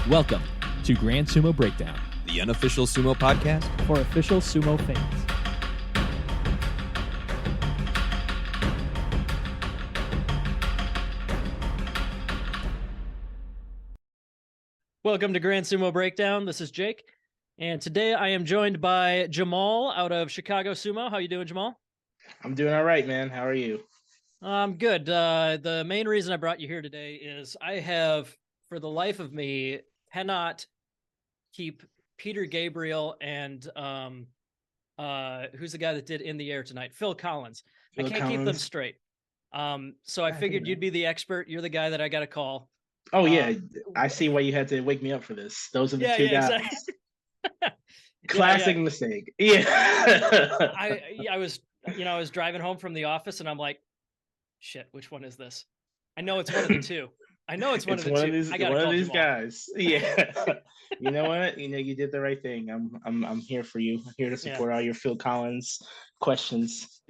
Welcome to Grand Sumo Breakdown, the unofficial sumo podcast for official sumo fans. Welcome to Grand Sumo Breakdown. This is Jake, and today I am joined by Jamal out of Chicago Sumo. How you doing, Jamal? I'm doing all right, man. How are you? I'm good. The main reason I brought you here today is I have, for the life of me, cannot keep Peter Gabriel and who's the guy that did In the Air Tonight? Phil Collins. I can't keep them straight. So I figured you'd be the expert. You're the guy that I got to call. Oh yeah, I see why you had to wake me up for this. Those are the two guys. Exactly. Classic mistake. Yeah. I was driving home from the office and I'm like, shit, which one is this? I know it's one of the two. I know it's one of the two. I got one of these guys. Yeah. You know what? You did the right thing. I'm here for you. I'm here to support all your Phil Collins questions.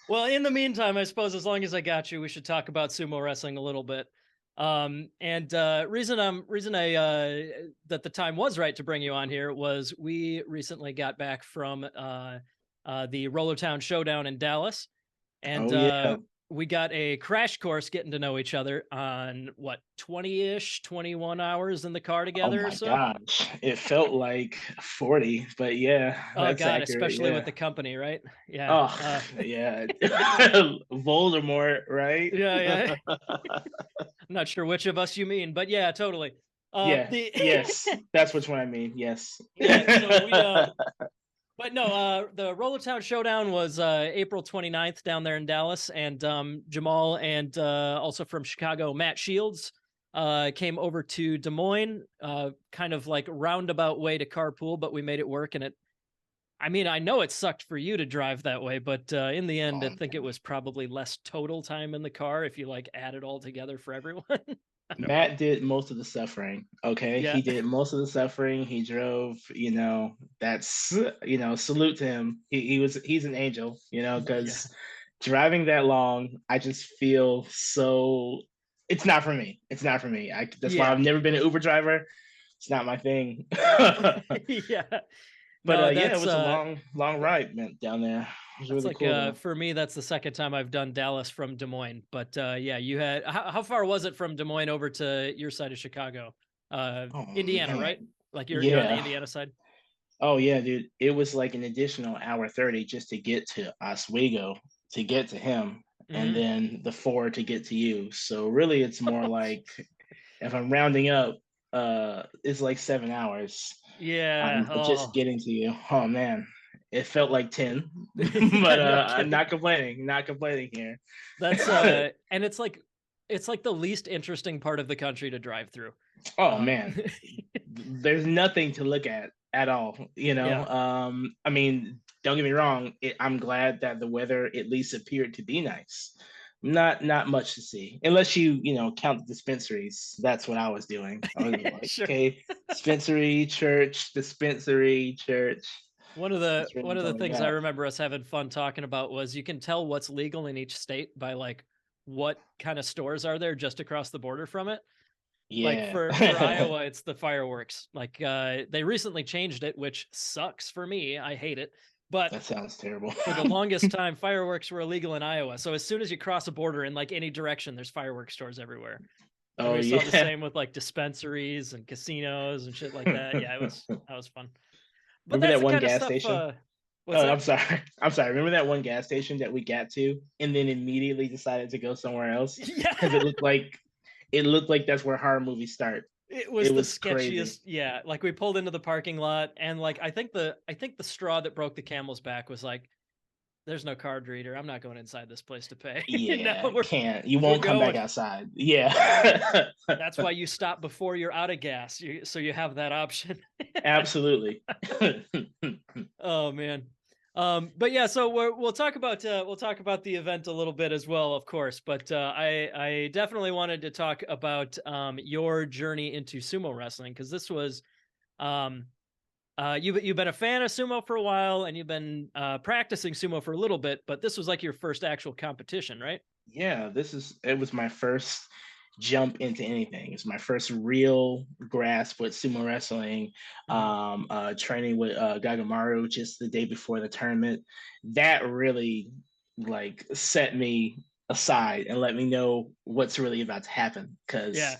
Well, in the meantime, I suppose as long as I got you, we should talk about sumo wrestling a little bit. Reason that the time was right to bring you on here was we recently got back from the Rollertown Showdown in Dallas, and we got a crash course getting to know each other on 20-ish, 21 hours in the car together. Oh my gosh, it felt like 40, but yeah. Oh God, accurate. Especially with the company, right? Yeah. Oh yeah. Voldemort, right? Yeah. I'm not sure which of us you mean, but yeah, totally. Yes, that's which one I mean. Yes. Yeah, but no, the Rollertown Showdown was April 29th down there in Dallas, and Jamal and also from Chicago, Matt Shields came over to Des Moines, kind of like roundabout way to carpool, but we made it work. And I know it sucked for you to drive that way, but in the end, I think it was probably less total time in the car if you add it all together for everyone. Matt did most of the suffering. Okay. Yeah. He did most of the suffering. He drove, that's, salute to him. He's an angel, because driving that long, I just feel so, it's not for me. It's not for me. That's why I've never been an Uber driver. It's not my thing. Yeah. But it was a long ride, man, down there. It was really cool. For me, that's the second time I've done Dallas from Des Moines. But you had how far was it from Des Moines over to your side of Chicago? Indiana, man. Right? You're on the Indiana side. Oh yeah, dude. It was like an additional hour 30 just to get to Oswego to get to him, and then the 4 to get to you. So really, it's more like, if I'm rounding up, it's like 7 hours. Yeah, just getting to you. Oh man, it felt like 10, but I'm not complaining. Not complaining here. That's and it's like the least interesting part of the country to drive through. Oh man, there's nothing to look at all. Don't get me wrong. I'm glad that the weather at least appeared to be nice. Not much to see, unless you count the dispensaries. That's what I was doing. I was like, sure. Okay, dispensary, church. One of the things I remember us having fun talking about was you can tell what's legal in each state by what kind of stores are there just across the border from it. Yeah. For Iowa, it's the fireworks. They recently changed it, which sucks for me. I hate it. But that sounds terrible. For the longest time, fireworks were illegal in Iowa. So as soon as you cross a border in any direction, there's fireworks stores everywhere. And we saw the same with dispensaries and casinos and shit like that. Yeah, that was fun. But remember that one gas station? I'm sorry. Remember that one gas station that we got to and then immediately decided to go somewhere else? Yeah. Because it looked like that's where horror movies start. It was the sketchiest. Crazy. Yeah, we pulled into the parking lot, and I think the straw that broke the camel's back was there's no card reader. I'm not going inside this place to pay. Yeah, you won't come back outside. Yeah. That's why you stop before you're out of gas, so you have that option. Absolutely. Oh man. But yeah, so we'll talk about the event a little bit as well, of course. But I definitely wanted to talk about your journey into sumo wrestling, because this was you've been a fan of sumo for a while, and you've been practicing sumo for a little bit, but this was your first actual competition, right? Yeah, it was my first jump into anything. It's my first real grasp with sumo wrestling. Training with Gagamaru just the day before the tournament. That really like set me aside and let me know what's really about to happen, because yeah.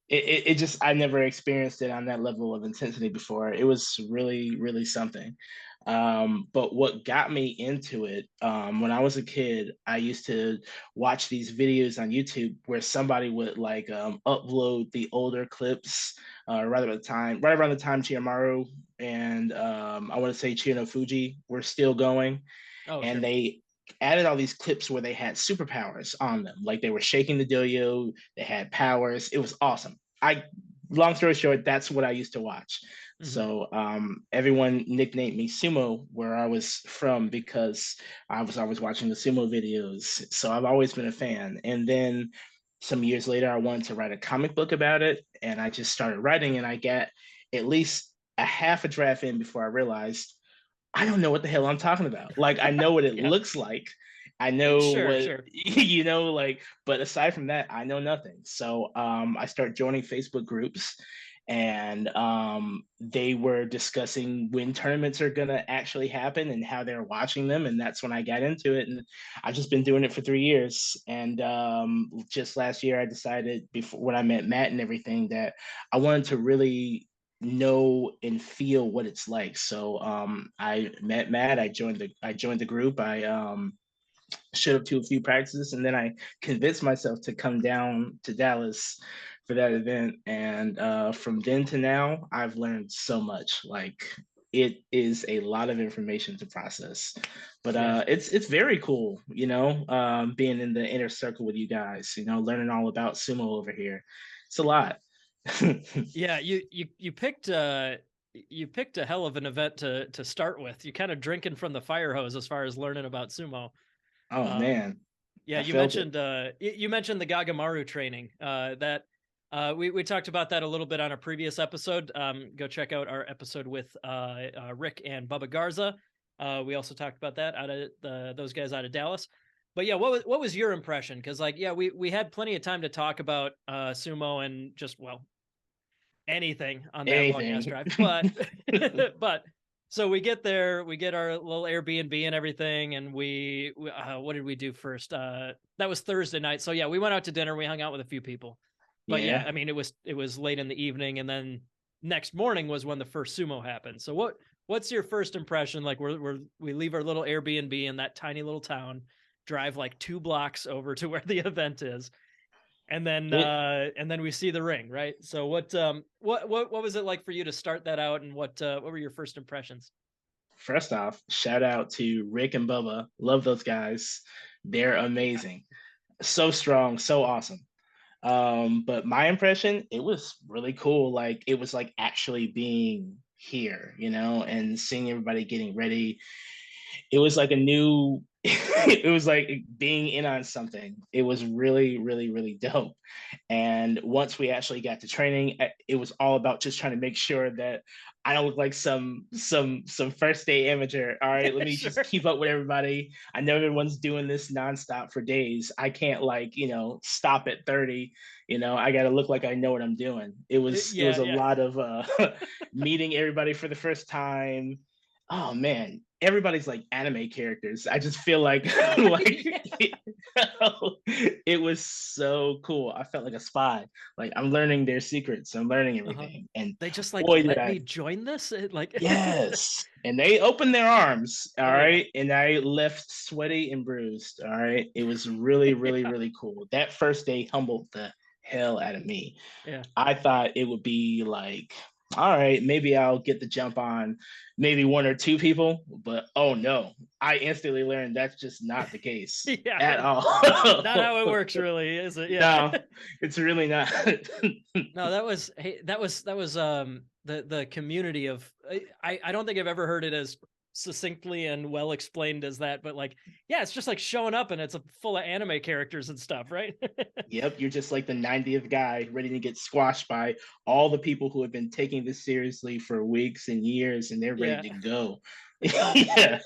it just, I never experienced it on that level of intensity before. It was really, really something. But what got me into it, when I was a kid, I used to watch these videos on YouTube where somebody would like upload the older clips, right around the time Chiyomaru and I want to say Chiyo no Fuji were still going, Oh, and sure. they added all these clips where they had superpowers on them, like they were shaking the doyo, they had powers. It was awesome. Long story short, that's what I used to watch. So everyone nicknamed me Sumo where I was from, because I was always watching the sumo videos. So I've always been a fan. And then some years later, I wanted to write a comic book about it, and I just started writing, and I got at least a half a draft in before I realized I don't know what the hell I'm talking about. Like, I know what it Yeah. looks like. I know what, Sure. like, but aside from that, I know nothing. So I start joining Facebook groups, and they were discussing when tournaments are gonna actually happen and how they're watching them. And that's when I got into it. And I've just been doing it for 3 years. And just last year I decided, before when I met Matt and everything, that I wanted to really know and feel what it's like. So I met Matt, I joined the group, I showed up to a few practices, and then I convinced myself to come down to Dallas for that event. And from then to now, I've learned so much. Like, it is a lot of information to process, but Yeah. it's very cool, being in the inner circle with you guys, learning all about sumo over here. It's a lot. Yeah, you picked you picked a hell of an event to start with. You kind of drinking from the fire hose as far as learning about sumo. Oh Um, man, yeah, I you felt it. mentioned you mentioned the Gagamaru training. That we talked about that a little bit on a previous episode. Go check out our episode with Rick and Bubba Garza. We also talked about that out of those guys out of Dallas. But yeah, what was your impression? Because like yeah, we had plenty of time to talk about sumo and just anything on that long ass Anything. drive. But but so we get there, we get our little Airbnb and everything, and we what did we do first? That was Thursday night. So yeah, we went out to dinner. We hung out with a few people. But yeah, Yeah. I mean it was late in the evening, and then next morning was when the first sumo happened. So what's your first impression? Like we leave our little Airbnb in that tiny little town, drive like 2 blocks over to where the event is, It and then we see the ring, right? So what was it like for you to start that out, and what were your first impressions? First off, shout out to Rick and Bubba. Love those guys. They're amazing. So strong, so awesome. But my impression, it was really cool. Like, it was like actually being here, and seeing everybody getting ready. It was like a new it was like being in on something. It was really, really, really dope. And once we actually got to training, it was all about just trying to make sure that I don't look like some first day amateur. All right, let me just Sure. keep up with everybody. I know everyone's doing this nonstop for days. I can't, like, stop at 30. I got to look like I know what I'm doing. It was a Yeah. lot of meeting everybody for the first time. Oh man, everybody's like anime characters. I just feel like like Yeah. it was so cool. I felt like a spy. Like, I'm learning their secrets. I'm learning Uh-huh. everything. And They just like boy, did let me I. join this. Like Yes. And they opened their arms. All oh yeah. right. And I left sweaty and bruised. All right. It was really, really, Yeah. really cool. That first day humbled the hell out of me. Yeah. I thought it would be like, all right, maybe I'll get the jump on maybe one or two people, but oh no, I instantly learned that's just not the case Yeah. at all. Not how it works really, is it? Yeah. No, it's really not. No, that was hey, that was the community of I don't think I've ever heard it as succinctly and well explained as that, but like yeah, it's just like showing up and it's full of anime characters and stuff, right? Yep, you're just like the 90th guy ready to get squashed by all the people who have been taking this seriously for weeks and years, and they're ready Yeah. to go.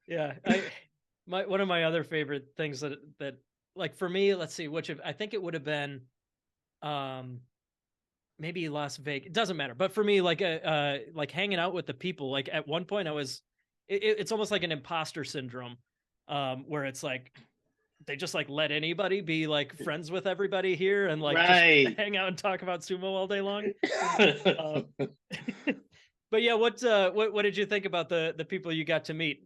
Yeah. Yeah. One of my other favorite things that like for me, let's see, which I think it would have been maybe Las Vegas. It doesn't matter. But for me, like hanging out with the people, like at one point it's almost like an imposter syndrome, where it's like they just like let anybody be like friends with everybody here and like just hang out and talk about sumo all day long. But yeah, what did you think about the people you got to meet?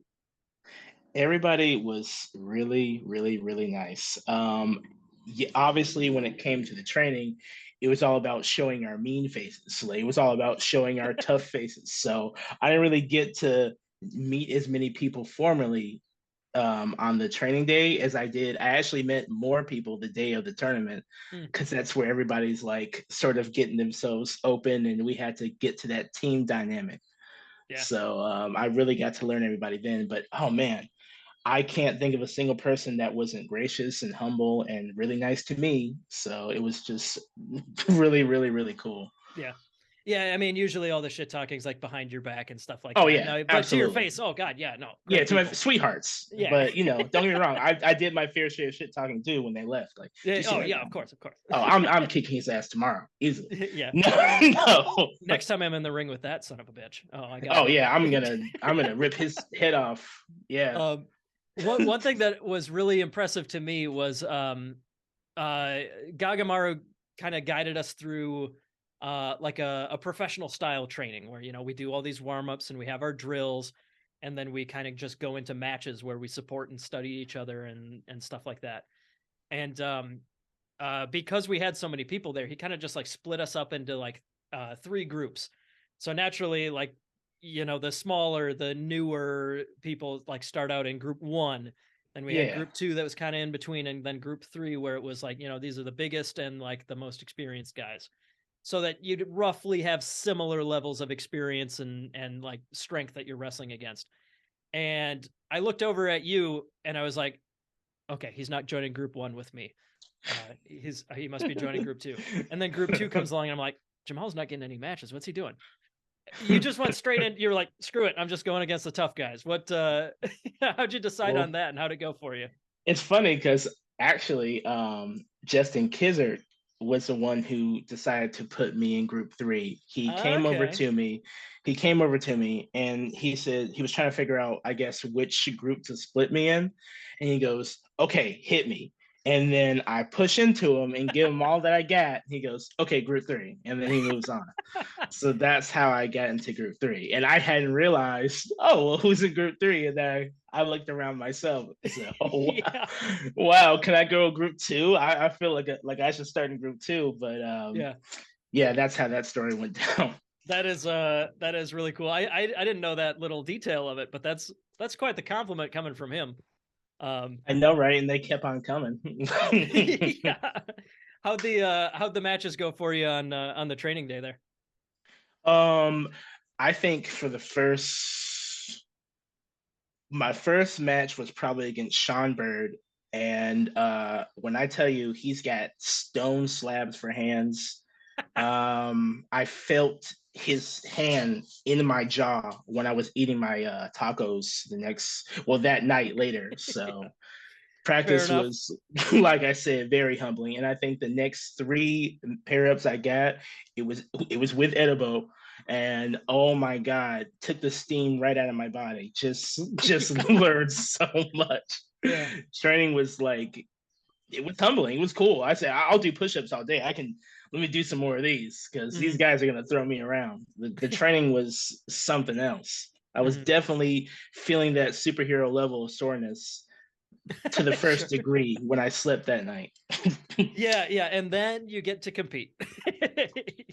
Everybody was really, really, really nice. Yeah, obviously, when it came to the training, it was all about showing our mean faces. Like, it was all about showing our tough faces. So I didn't really get to meet as many people formally on the training day as I did. I actually met more people the day of the tournament because that's where everybody's like sort of getting themselves open, and we had to get to that team dynamic. Yeah. So I really got to learn everybody then. But oh man, I can't think of a single person that wasn't gracious and humble and really nice to me. So it was just really, really, really cool. Yeah. Yeah, I mean, usually all the shit talking is like behind your back and stuff like Oh that. yeah, No, but absolutely. to your face, oh god, yeah, no. Yeah, to people. my sweethearts. Yeah. But don't get me wrong. I did my fair share of shit talking too when they left. Like, yeah, oh yeah, of course. Oh, I'm kicking his ass tomorrow, easily. Yeah. No. Next time I'm in the ring with that son of a bitch. Oh, I got. Oh yeah, I'm gonna rip his head off. Yeah. One thing that was really impressive to me was Gagamaru kind of guided us through like a professional style training where we do all these warm-ups and we have our drills, and then we kind of just go into matches where we support and study each other and stuff like that. And because we had so many people there, he kind of just like split us up into like 3 groups. So naturally, like the smaller, the newer people like start out in group 1. Then we had group 2 that was kind of in between, and then group 3 where it was like these are the biggest and like the most experienced guys, so that you'd roughly have similar levels of experience and like strength that you're wrestling against. And I looked over at you and I was like, okay, he's not joining group 1 with me. He must be joining group 2. And then group 2 comes along and I'm like, Jamal's not getting any matches. What's he doing? You just went straight in. You were like, screw it, I'm just going against the tough guys. What how'd you decide on that, and how'd it go for you? It's funny because actually Justin Kizzard was the one who decided to put me in group 3. He came over to me. And he said he was trying to figure out, I guess, which group to split me in. And he goes, okay, hit me. And then I push into him and give him all that I got. He goes, okay, group 3. And then he moves on. So that's how I got into group 3. And I hadn't realized, oh, well, who's in group 3? And then I looked around myself. I said, oh, wow. Wow, can I go group 2? I feel like I should start in group 2. But yeah, that's how that story went down. That is really cool. I didn't know that little detail of it, but that's quite the compliment coming from him. I know, right? And they kept on coming. Yeah. How'd the matches go for you on the training day there? I think for my first match was probably against Sean Bird. And when I tell you he's got stone slabs for hands, I felt his hand in my jaw when I was eating my tacos that night later. So practice was, like I said, very humbling. And I think the next 3 pair ups I got, it was with Edibo. And oh my God, took the steam right out of my body. Just learned so much. Yeah. Training was like, it was humbling. It was cool. I said, I'll do push-ups all day. Let me do some more of these because these guys are going to throw me around. The training was something else. I was definitely feeling that superhero level of soreness to the first degree when I slept that night. Yeah. And then you get to compete.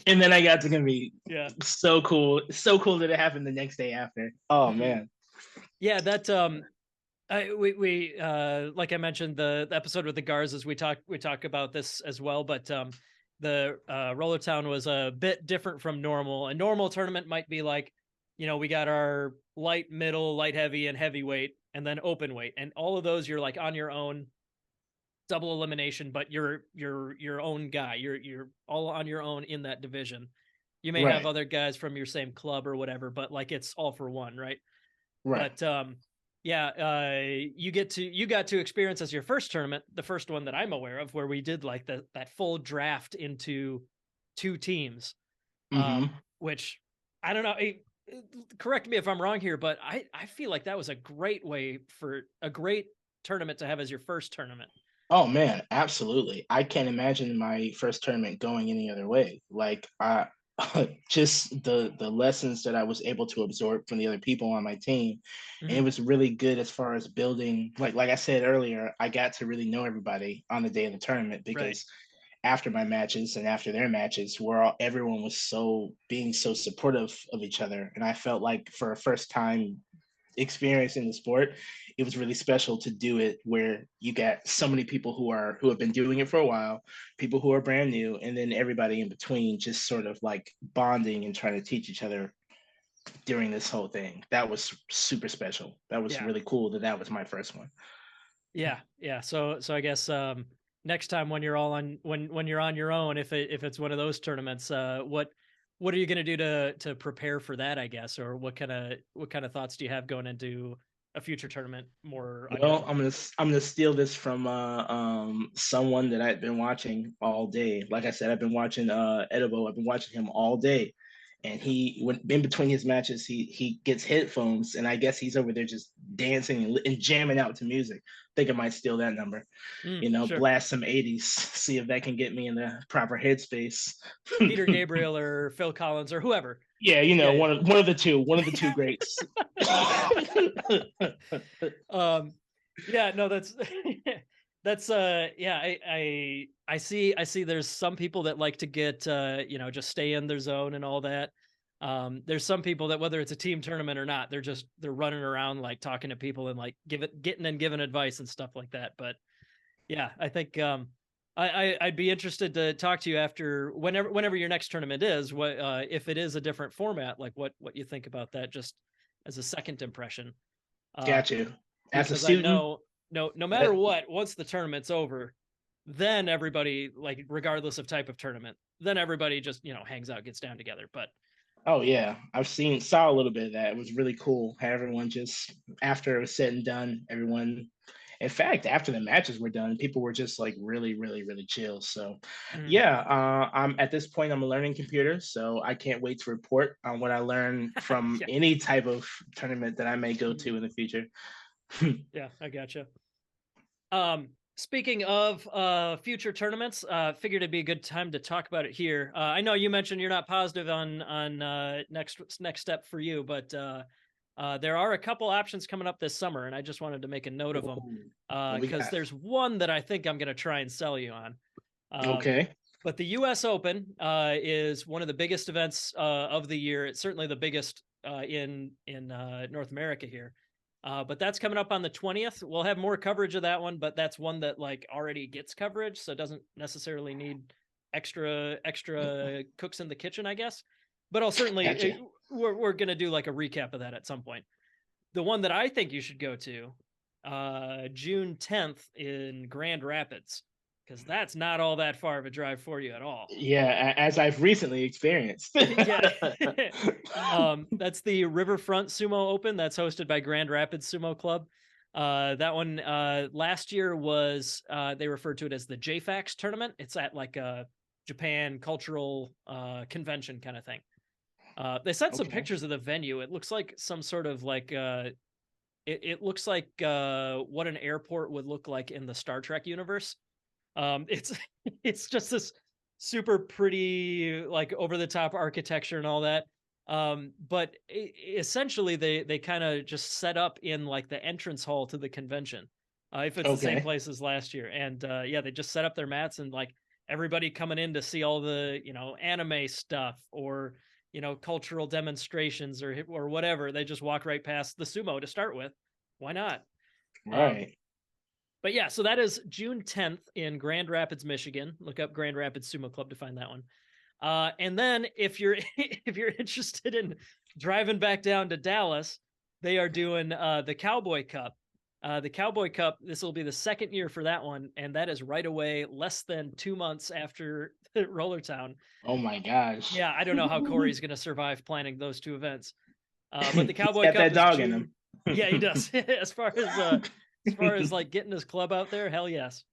And then I got to compete. Yeah. So cool. So cool that it happened the next day after. Oh, man. Yeah, that we like I mentioned the episode with the Garzas, we talk about this as well, but the Rollertown was a bit different from normal. A normal tournament might be like, we got our light, middle, light heavy, and heavyweight, and then open weight, and all of those you're like on your own, double elimination, but you're your own guy. You're all on your own in that division. You may have other guys from your same club or whatever, but like it's all for one, right? Right. But you got to experience as your first tournament, the first one that I'm aware of, where we did like that full draft into 2 teams, Mm-hmm. which I don't know. Correct me if I'm wrong here, but I feel like that was a great way for a great tournament to have as your first tournament. Oh man, absolutely. I can't imagine my first tournament going any other way. Like I just the lessons that I was able to absorb from the other people on my team. And it Mhm. was really good as far as building, like I said earlier, I got to really know everybody on the day of the tournament Right. because after my matches and after their matches, where everyone was so supportive of each other. And I felt like for a first time experience in the sport, it was really special to do it where you got so many people who have been doing it for a while, people who are brand new, and then everybody in between just sort of like bonding and trying to teach each other during this whole thing. That was super special. That was Yeah. really cool that was my first one. Yeah. Yeah. So I guess next time when you're all on when you're on your own, if it's one of those tournaments, what are you going to do to prepare for that, I guess, or what kind of thoughts do you have going into a future tournament more on your Well, own? I'm gonna steal this from someone that I've been watching all day. Like I said, I've been watching Edibo. I've been watching him all day, and he when in between his matches, he gets headphones, and I guess he's over there just dancing and jamming out to music. Think I might steal that number. Sure. Blast some '80s, see if that can get me in the proper headspace. Peter Gabriel or Phil Collins or whoever. Yeah, Yeah, yeah. one of the two, one of the two greats. Yeah, no, that's that's yeah, I see there's some people that like to get just stay in their zone and all that. There's some people that whether it's a team tournament or not, they're running around like talking to people and like getting and giving advice and stuff like that. But yeah, I think I'd be interested to talk to you after whenever your next tournament is. What if it is a different format? Like what you think about that? Just as a second impression, uh, Got you. As a because I student, know no matter that, what, once the tournament's over, then everybody like regardless of type of tournament, then everybody just hangs out, gets down together. But oh yeah, saw a little bit of that. It was really cool. How everyone just after it was said and done, everyone. In fact, after the matches were done, people were just like really, really, really chill. So, mm, yeah, I'm at this point. I'm learning computers, so I can't wait to report on what I learn from yeah, any type of tournament that I may go to in the future. yeah, I gotcha. Speaking of future tournaments, figured it'd be a good time to talk about it here. I know you mentioned you're not positive on next step for you, but there are a couple options coming up this summer, and I just wanted to make a note of them Ooh, what we because got? there's one that I think I'm going to try and sell you on. Um, Okay. but the U.S. Open is one of the biggest events of the year. It's certainly the biggest in North America here. But that's coming up on the 20th. We'll have more coverage of that one, but that's one that like already gets coverage, so it doesn't necessarily need extra cooks in the kitchen, I guess. But I'll certainly Gotcha. we're gonna do like a recap of that at some point. The one that I think you should go to, June 10th in Grand Rapids, because that's not all that far of a drive for you at all. Yeah, as I've recently experienced. Yeah. That's the Riverfront Sumo Open. That's hosted by Grand Rapids Sumo Club. That one last year was they referred to it as the JFAX tournament. It's at like a Japan cultural convention kind of thing. They sent some Okay. pictures of the venue. It looks like some sort of like it looks like what an airport would look like in the Star Trek universe. It's it's just this super pretty, like over the top architecture and all that. But essentially, they kind of just set up in like the entrance hall to the convention. If it's the same Okay. place as last year, and yeah, they just set up their mats and like everybody coming in to see all the anime stuff or cultural demonstrations or whatever. They just walk right past the sumo to start with. Why not? Um, Right. but yeah, so that is June 10th in Grand Rapids, Michigan. Look up Grand Rapids Sumo Club to find that one. And then if you're if you're interested in driving back down to Dallas, they are doing the Cowboy Cup. The Cowboy Cup, this will be the second year for that one, and that is right away, less than 2 months after Rollertown. Oh my gosh. Yeah, I don't know how Corey's going to survive planning those two events. But the He's Cowboy got Cup that is dog in June. him. Yeah, he does. As far as like getting his club out there, hell yes.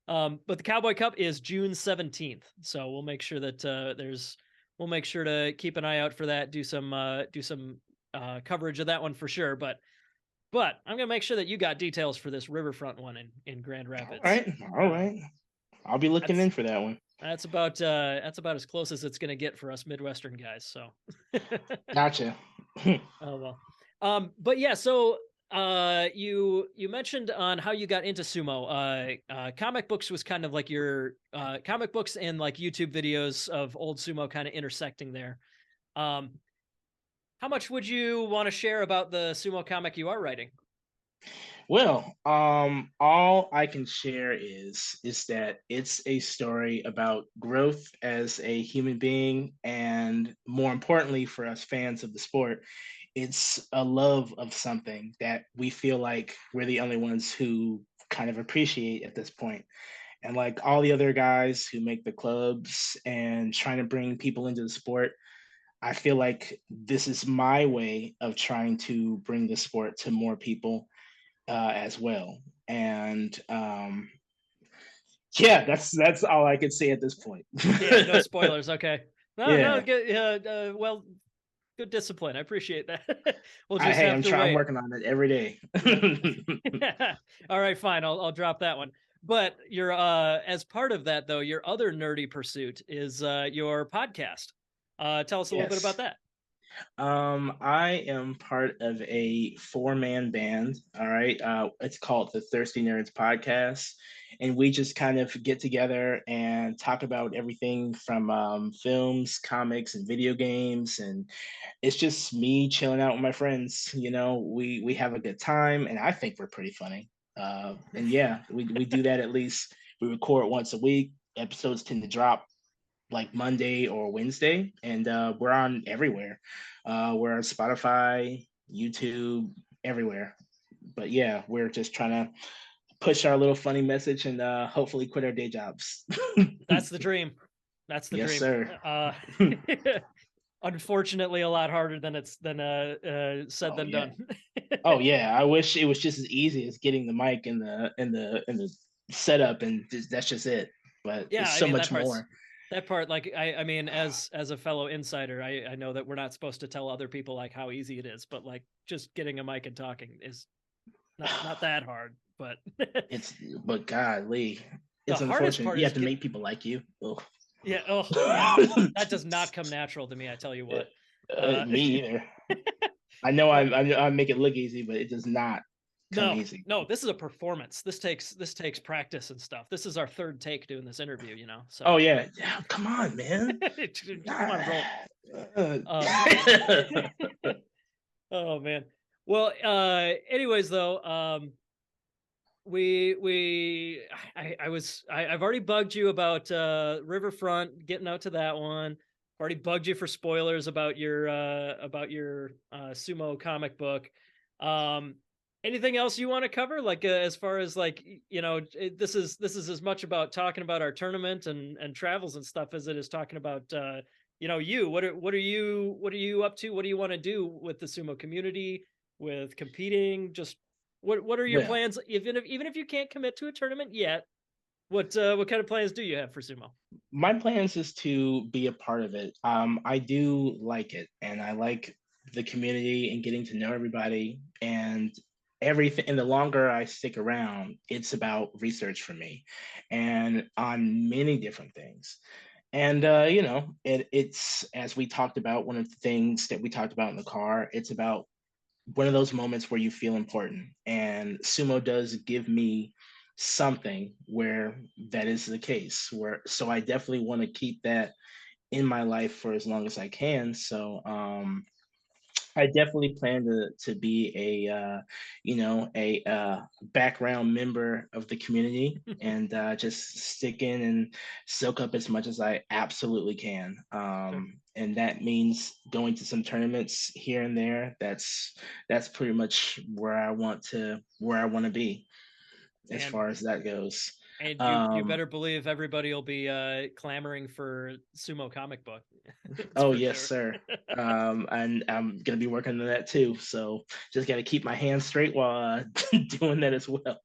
But the Cowboy Cup is June 17th, so we'll make sure that we'll make sure to keep an eye out for that. Do some coverage of that one for sure. But I'm gonna make sure that you got details for this Riverfront one in Grand Rapids. All right. I'll be looking in for that one. That's about as close as it's gonna get for us Midwestern guys. So Gotcha. Oh well. But yeah, so you mentioned on how you got into sumo. Comic books was kind of like your comic books and like YouTube videos of old sumo kind of intersecting there. How much would you want to share about the sumo comic you are writing? Well, all I can share is that it's a story about growth as a human being, and more importantly for us fans of the sport, it's a love of something that we feel like we're the only ones who kind of appreciate at this point. And like all the other guys who make the clubs and trying to bring people into the sport, I feel like this is my way of trying to bring the sport to more people as well. And yeah, that's all I can say at this point. Yeah, no spoilers. Okay. Yeah. Good, well, good discipline. I appreciate that. We'll just Hey, have I'm to trying. wait. I'm working on it every day. All right, fine. I'll drop that one. But your as part of that though, your other nerdy pursuit is your podcast. Tell us a little bit about that. I am part of a four-man band. All right. It's called the Thirsty Nerds Podcast. And we just kind of get together and talk about everything from films, comics, and video games. And it's just me chilling out with my friends. You know, we have a good time, and I think we're pretty funny. And yeah, we do that at least. We record once a week. Episodes tend to drop like Monday or Wednesday, and we're on everywhere. We're on Spotify, YouTube, everywhere. But yeah, we're just trying to push our little funny message and hopefully quit our day jobs. That's the dream. That's the yes, dream. Sir. Unfortunately, a lot harder than it's said than done. Oh yeah, I wish it was just as easy as getting the mic and the setup, and that's just it. But yeah, it's so much more. That part, like I mean, as a fellow insider, I know that we're not supposed to tell other people like how easy it is, but like just getting a mic and talking is not that hard. But but golly, it's unfortunate. You have to make people like you. Ugh. Yeah. Oh, that does not come natural to me. I tell you what. Me either. I know I make it look easy, but it does not come easy. No, this is a performance. This takes practice and stuff. This is our third take doing this interview, you know. So. Oh yeah, come on, man. Come on, roll. Oh man. Well, anyways, though, I've already bugged you about Riverfront, getting out to that one. Already bugged you for spoilers about your sumo comic book. Anything else you want to cover? Like as far as like, you know, this is as much about talking about our tournament and travels and stuff as it is talking about you know, what are you up to? What do you want to do with the sumo community, with competing? Just what are your plans? Even if you can't commit to a tournament yet, what kind of plans do you have for sumo? My plans is to be a part of it. I do like it, and I like the community and getting to know everybody and everything. And the longer I stick around, it's about research for me, and on many different things. And you know, it's as we talked about, one of the things that we talked about in the car. It's about one of those moments where you feel important, and sumo does give me something where that is the case, where so I definitely want to keep that in my life for as long as I can. So I definitely plan to be a you know, a background member of the community and just stick in and soak up as much as I absolutely can. Sure. And that means going to some tournaments here and there. That's pretty much where I want to be as far as that goes. And you better believe everybody will be clamoring for Sumo comic book. Oh yes, sir. And I'm gonna be working on that too. So just gotta keep my hands straight while doing that as well.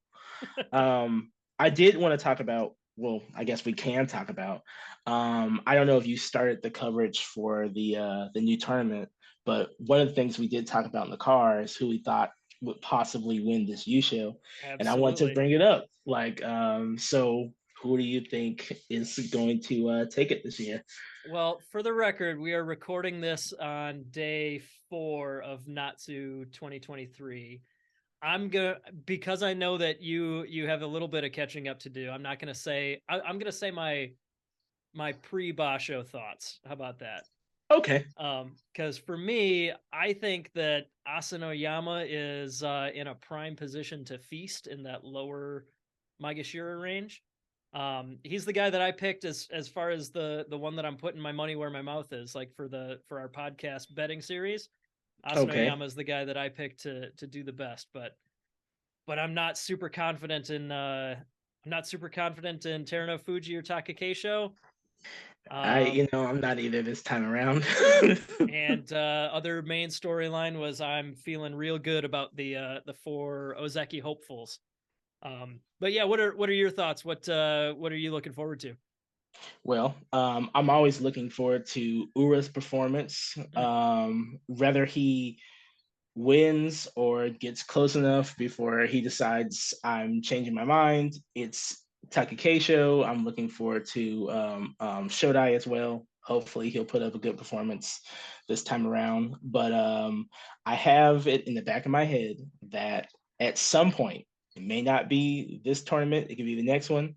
I did want to talk about. Well, I guess we can talk about. I don't know if you started the coverage for the new tournament, but one of the things we did talk about in the car is who we thought would possibly win this U show, and I want to Absolutely. bring it up. So who do you think is going to take it this year? Well, for the record, we are recording this on day 4 of Natsu 2023. I'm gonna, because I know that you have a little bit of catching up to do. I'm not gonna say. I'm gonna say my pre-Basho thoughts. How about that? Okay. Because for me, I think that Asanoyama is in a prime position to feast in that lower Maegashira range. He's the guy that I picked as far as the one that I'm putting my money where my mouth is, like for our podcast betting series. Okay. Asanoyama is the guy that I picked to do the best, but I'm not super confident in Terano Fuji or Takakeisho. I'm not either this time around. And other main storyline was I'm feeling real good about the 4 Ozeki hopefuls. But yeah, what are your thoughts? What are you looking forward to? Well, I'm always looking forward to Ura's performance. Whether he wins or gets close enough before he decides I'm changing my mind, it's Takakeisho. I'm looking forward to Shodai as well. Hopefully, he'll put up a good performance this time around. But I have it in the back of my head that at some point, it may not be this tournament, it could be the next one,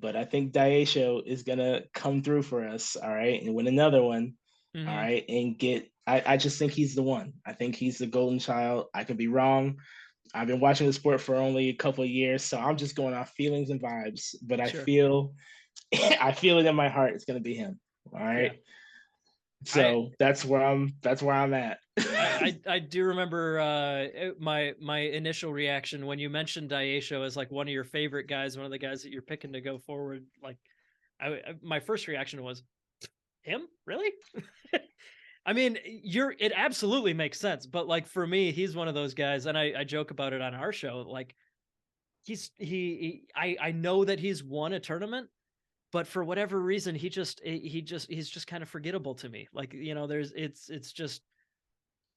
but I think Daisho is gonna come through for us, all right, and win another one, all Mm-hmm. right, and get. I just think he's the one. I think he's the golden child. I could be wrong. I've been watching the sport for only a couple of years, so I'm just going off feelings and vibes. But I Sure. feel, I feel it in my heart. It's gonna be him. All right. Yeah. So that's where I'm. That's where I'm at. I do remember my initial reaction when you mentioned Daisho as like one of your favorite guys, one of the guys that you're picking to go forward. Like, my first reaction was, him? Really? I mean, it absolutely makes sense, but like for me, he's one of those guys, and I joke about it on our show. Like, I know that he's won a tournament, but for whatever reason, he's just kind of forgettable to me. Like, it's just,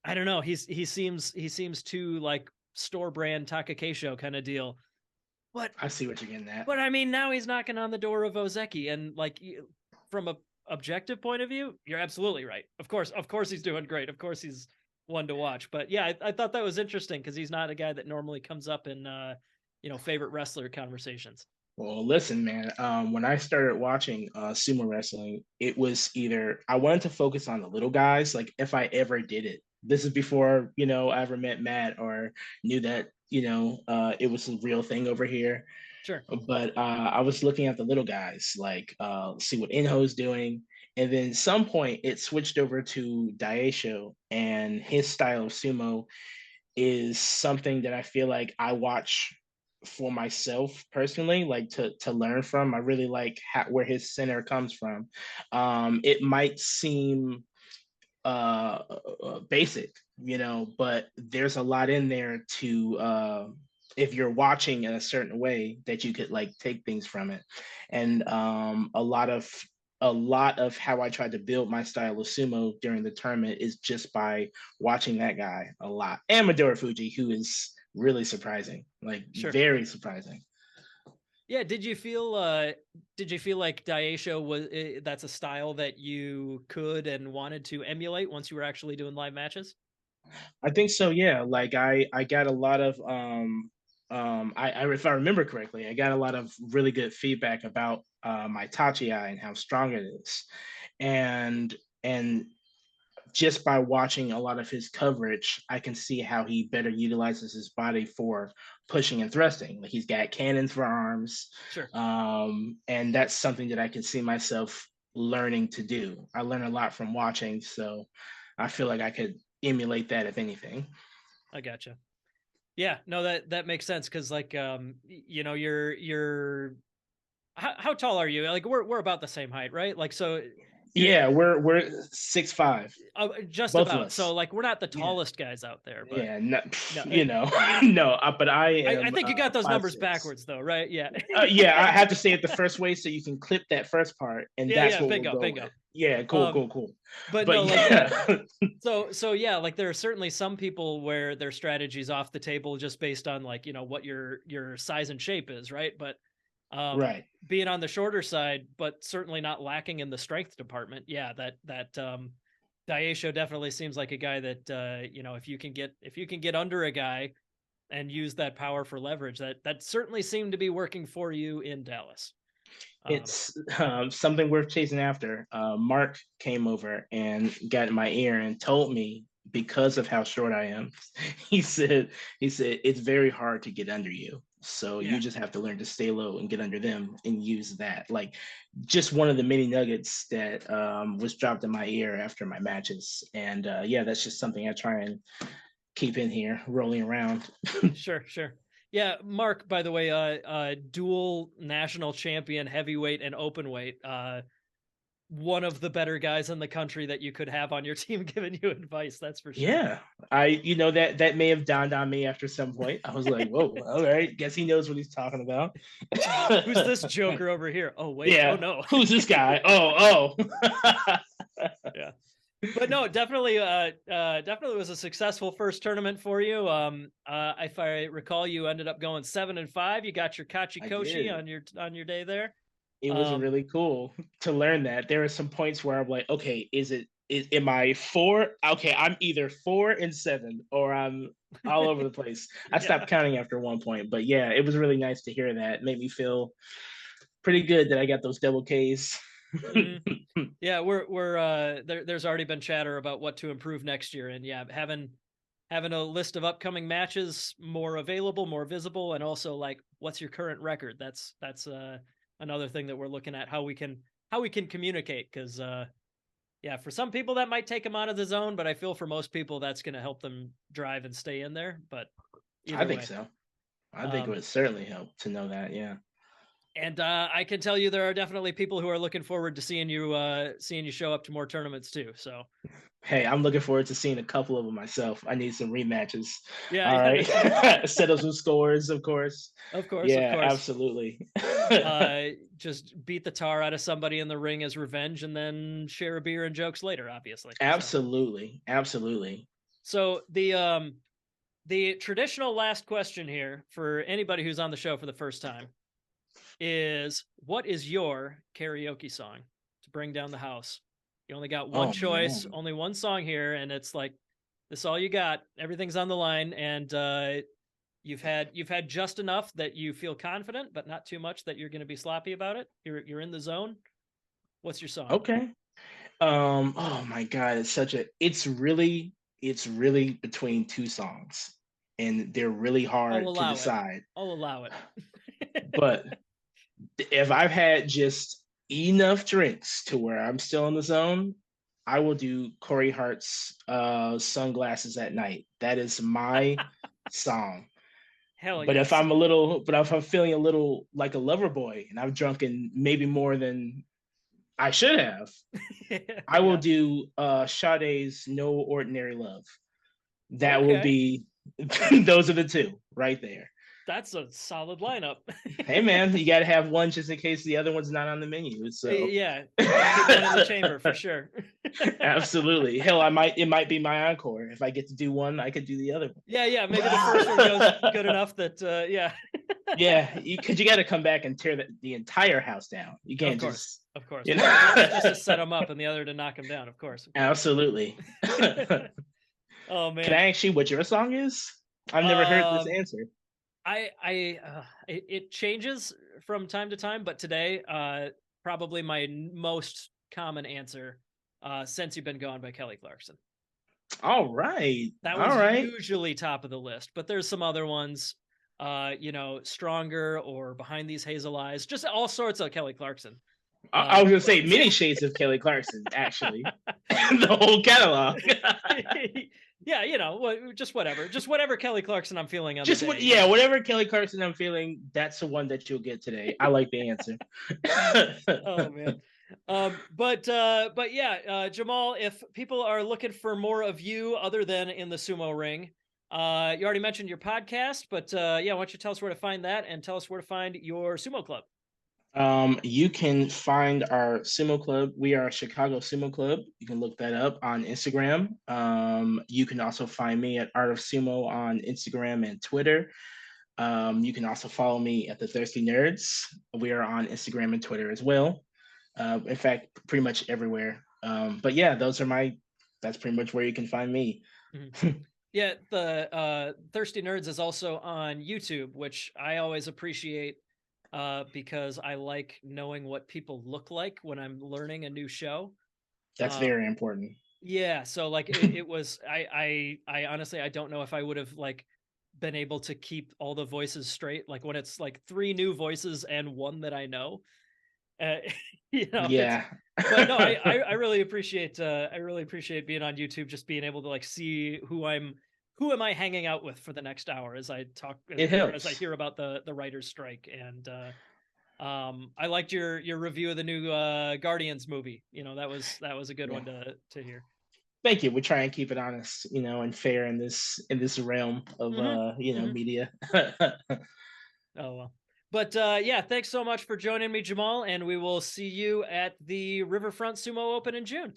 I don't know. He seems too like store brand Takakeisho kind of deal. But I see what you're getting at. But I mean, now he's knocking on the door of Ozeki, and like from a objective point of view, you're absolutely right. Of course, he's doing great. Of course, he's one to watch. But yeah, I thought that was interesting because he's not a guy that normally comes up in favorite wrestler conversations. Well, listen, man. When I started watching sumo wrestling, it was either I wanted to focus on the little guys, like if I ever did it. This is before I ever met Matt or knew that it was a real thing over here. Sure. But I was looking at the little guys, like see what Inho's doing, and then some point it switched over to Daisho, and his style of sumo is something that I feel like I watch for myself personally, like to learn from. I really like where his center comes from. It might seem basic, but there's a lot in there to if you're watching in a certain way that you could like take things from it. And a lot of how I tried to build my style of sumo during the tournament is just by watching that guy a lot. And Midori Fuji, who is really surprising, like Sure. very surprising. Yeah, did you feel like Daisho was that's a style that you could and wanted to emulate once you were actually doing live matches? I think so, yeah. Like I got a lot of I if I remember correctly, I got a lot of really good feedback about my Tachi eye and how strong it is. And just by watching a lot of his coverage, I can see how he better utilizes his body for pushing and thrusting. Like he's got cannons for arms. Sure. And that's something that I can see myself learning to do. I learn a lot from watching, so I feel like I could emulate that if anything. I gotcha. Yeah, no, that makes sense because like your How tall are you? Like we're about the same height, right? Like so. Yeah, we're 6'5", Just both of about. us. So like we're not the Yeah. tallest guys out there, but Yeah, no, no. no, but I I am think you got those numbers 5'6". backwards though, right? Yeah. Yeah, I have to say it the first way so you can clip that first part, and that's Yeah. what we'll Bingo, go bingo. with. Yeah, cool. But But no, like yeah, so yeah, like there are certainly some people where their strategy's off the table just based on like, what your size and shape is, right? But right. being on the shorter side, but certainly not lacking in the strength department. Yeah, that Daisho definitely seems like a guy that if you can get under a guy and use that power for leverage, that certainly seemed to be working for you in Dallas. It's something worth chasing after. Mark came over and got in my ear and told me, because of how short I am, he said it's very hard to get under you. So Yeah. you just have to learn to stay low and get under them and use that. Like, just one of the many nuggets that was dropped in my ear after my matches. And yeah, that's just something I try and keep in here, rolling around. Sure. Yeah, Mark, by the way, dual national champion heavyweight and open weight. One of the better guys in the country that you could have on your team giving you advice, that's for sure. Yeah, that may have dawned on me after some point. I was like, "Whoa, all right, guess he knows what he's talking about." Who's this joker over here? Oh wait, Yeah, oh no. who's this guy? Oh. Yeah. But no, definitely was a successful first tournament for you. If I recall, you ended up going 7-5. You got your Kachikoshi on your day there. It was really cool to learn that. There are some points where I'm like, okay, am I 4? Okay, I'm either 4 and 7, or I'm all over the place. I stopped counting after one point, but yeah, it was really nice to hear that. It made me feel pretty good that I got those double Ks. Yeah, there's already been chatter about what to improve next year, and yeah, having a list of upcoming matches more available, more visible, and also like what's your current record. That's another thing that we're looking at, how we can communicate, because yeah, for some people that might take them out of the zone, but I feel for most people that's going to help them drive and stay in there. But I think so. I think it would certainly help to know that. Yeah. And I can tell you there are definitely people who are looking forward to seeing you show up to more tournaments too. So, hey, I'm looking forward to seeing a couple of them myself. I need some rematches. Yeah. All right. Set up some scores, of course. Of course. Yeah, absolutely. Just beat the tar out of somebody in the ring as revenge, and then share a beer and jokes later. Obviously. Absolutely. So the traditional last question here for anybody who's on the show for the first time is, what is your karaoke song to bring down the house? You only got one choice, only one song here, and it's like, this is all you got. Everything's on the line, and you've had just enough that you feel confident, but not too much that you're going to be sloppy about it. You're in the zone. What's your song? Okay. Oh my God, it's really between two songs, and they're really hard to decide. I'll allow it. But if I've had just enough drinks to where I'm still in the zone, I will do Corey Hart's Sunglasses at Night. That is my song. Hell but yes. if I'm feeling a little like a lover boy and I've drunken maybe more than I should have, I will do Sade's No Ordinary Love. That will be those are the two right there. That's a solid lineup. Hey man, you got to have one just in case the other one's not on the menu. So yeah, keep one in the chamber for sure. Absolutely. Hell, it might be my encore. If I get to do one, I could do the other one. Yeah. Maybe the first one goes good enough that yeah. Yeah, because you got to come back and tear the entire house down. You can't of course. You know? Just to set them up and the other to knock them down. Of course. Absolutely. Oh man. Can I ask you what your song is? I've never heard this answer. It changes from time to time, but today, probably my most common answer, Since You've Been Gone by Kelly Clarkson. All right. That was usually top of the list, but there's some other ones, Stronger or Behind These Hazel Eyes, just all sorts of Kelly Clarkson. I was going to say many shades of Kelly Clarkson, actually. The whole catalog. Yeah, just whatever Kelly Clarkson I'm feeling on just the day. whatever Kelly Clarkson I'm feeling, that's the one that you'll get today. I like the answer. Oh man. But yeah, Jamal, if people are looking for more of you other than in the sumo ring, you already mentioned your podcast, but yeah, why don't you tell us where to find that and tell us where to find your sumo club? You can find our sumo club. We are Chicago Sumo Club. You can look that up on Instagram. You can also find me at Art of Sumo on Instagram and Twitter. You can also follow me at the Thirsty Nerds. We are on Instagram and Twitter as well. In fact, pretty much everywhere. But yeah, that's pretty much where you can find me. Mm-hmm. Yeah, the Thirsty Nerds is also on YouTube, which I always appreciate because I like knowing what people look like when I'm learning a new show. That's very important. Yeah, so like it was I honestly I don't know if I would have like been able to keep all the voices straight, like when it's like 3 new voices and one that I know. Yeah. But no, I really appreciate being on YouTube, just being able to like see who am I hanging out with for the next hour as I talk, as I hear about the writer's strike. And I liked your review of the new Guardians movie. That was a good one to hear. Thank you. We try and keep it honest, and fair in this realm of media. Oh well. But yeah, thanks so much for joining me, Jamal, and we will see you at the Riverfront Sumo Open in June.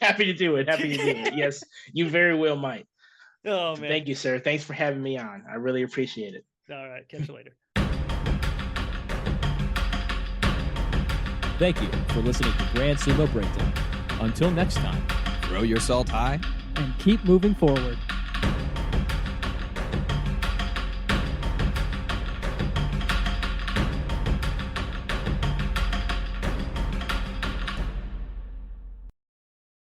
Happy to do it. Yes, you very well might. Oh man. Thank you, sir. Thanks for having me on. I really appreciate it. All right, catch you later. Thank you for listening to Grand Sumo Breakdown. Until next time, Throw your salt high and keep moving forward.